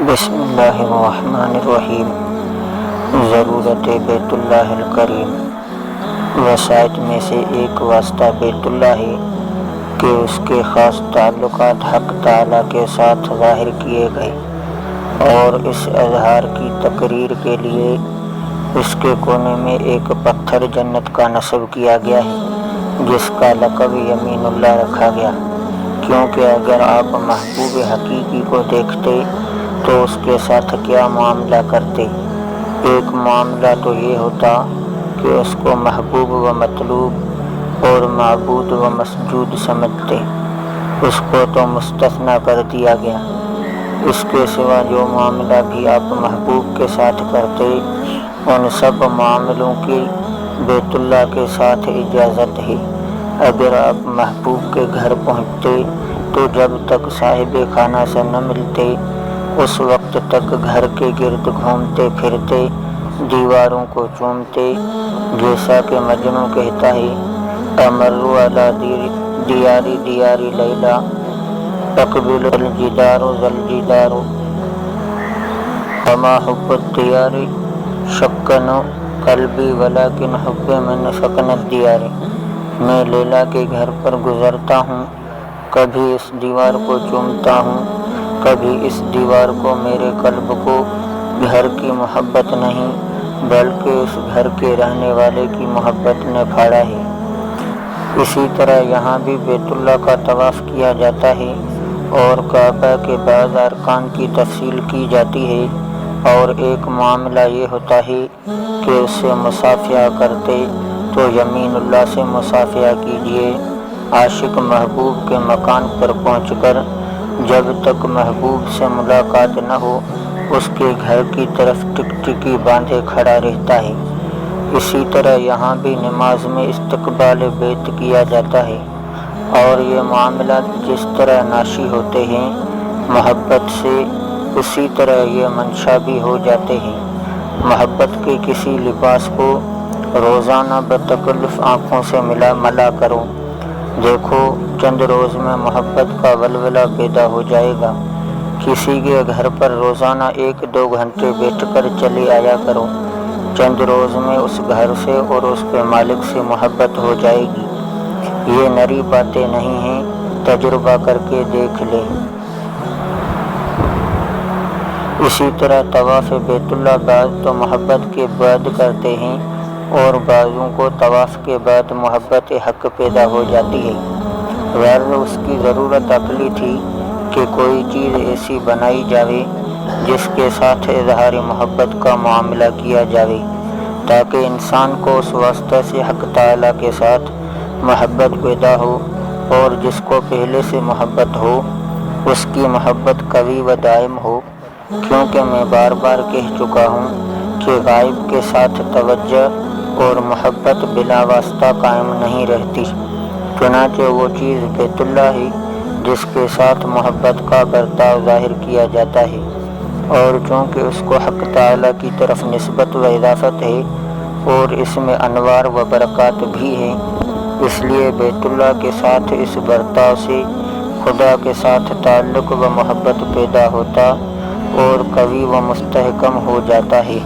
بسم اللہ الرحمن الرحیم۔ ضرورت بیت اللہ الکریم۔ وسائط میں سے ایک واسطہ بیت اللہ ہے کہ اس کے خاص تعلقات حق تعالیٰ کے ساتھ ظاہر کیے گئے، اور اس اظہار کی تقریر کے لیے اس کے کونے میں ایک پتھر جنت کا نصب کیا گیا ہے جس کا لقب یمین اللہ رکھا گیا، کیونکہ اگر آپ محبوب حقیقی کو دیکھتے تو اس کے ساتھ کیا معاملہ کرتے؟ ایک معاملہ تو یہ ہوتا کہ اس کو محبوب و مطلوب اور معبود و مسجود سمجھتے، اس کو تو مستثنیٰ کر دیا گیا۔ اس کے سوا جو معاملہ بھی آپ محبوب کے ساتھ کرتے، ان سب معاملوں کی بیت اللہ کے ساتھ اجازت ہے۔ اگر آپ محبوب کے گھر پہنچتے تو جب تک صاحب خانہ سے نہ ملتے اس وقت تک گھر کے گرد گھومتے پھرتے، دیواروں کو چومتے، جیسا کہ مجنوں کہتا ہے: امروا علی دیار دیار لیلا اقبل الجدار ذوالجدار وما حب الدیار شکن قلبی ولکن حب من سکن الدیار۔ میں لیلا کے گھر پر گزرتا ہوں، کبھی اس دیوار کو چومتا ہوں، کبھی اس دیوار کو۔ میرے قلب کو گھر کی محبت نہیں بلکہ اس گھر کے رہنے والے کی محبت نے پھاڑا ہے۔ اسی طرح یہاں بھی بیت اللہ کا طواف کیا جاتا ہے اور کعبہ کے بعض ارکان کی تفصیل کی جاتی ہے، اور ایک معاملہ یہ ہوتا ہے کہ اس سے مصافحہ کرتے تو یمین اللہ سے مصافحہ کیجیے۔ عاشق محبوب کے مکان پر پہنچ کر جب تک محبوب سے ملاقات نہ ہو اس کے گھر کی طرف ٹکٹکی باندھے کھڑا رہتا ہے۔ اسی طرح یہاں بھی نماز میں استقبال بیت کیا جاتا ہے، اور یہ معاملات جس طرح ناشی ہوتے ہیں محبت سے، اسی طرح یہ منشا بھی ہو جاتے ہیں۔ محبت کے کسی لباس کو روزانہ بتکلف آنکھوں سے ملا کرو، دیکھو چند روز میں محبت کا ولولہ پیدا ہو جائے گا۔ کسی کے گھر پر روزانہ 1-2 گھنٹے بیٹھ کر چلے آیا کرو، چند روز میں اس گھر سے اور اس کے مالک سے محبت ہو جائے گی۔ یہ نری باتیں نہیں ہیں، تجربہ کر کے دیکھ لیں۔ اسی طرح طواف بیت اللہ بعض تو محبت کے بعد کرتے ہیں، اور بعضوں کو طواف کے بعد محبت حق پیدا ہو جاتی ہے۔ غرض اس کی ضرورت عقلی تھی کہ کوئی چیز ایسی بنائی جاوے جس کے ساتھ اظہار محبت کا معاملہ کیا جاوے، تاکہ انسان کو اس واسطے سے حق تعالیٰ کے ساتھ محبت پیدا ہو، اور جس کو پہلے سے محبت ہو اس کی محبت قوی و دائم ہو۔ کیونکہ میں بار بار کہہ چکا ہوں کہ غائب کے ساتھ توجہ اور محبت بلا واسطہ قائم نہیں رہتی، چنانچہ وہ چیز بیت اللہ ہے جس کے ساتھ محبت کا برتاؤ ظاہر کیا جاتا ہے، اور چونکہ اس کو حق تعالیٰ کی طرف نسبت و اضافت ہے اور اس میں انوار و برکات بھی ہیں، اس لیے بیت اللہ کے ساتھ اس برتاؤ سے خدا کے ساتھ تعلق و محبت پیدا ہوتا اور قوی و مستحکم ہو جاتا ہے۔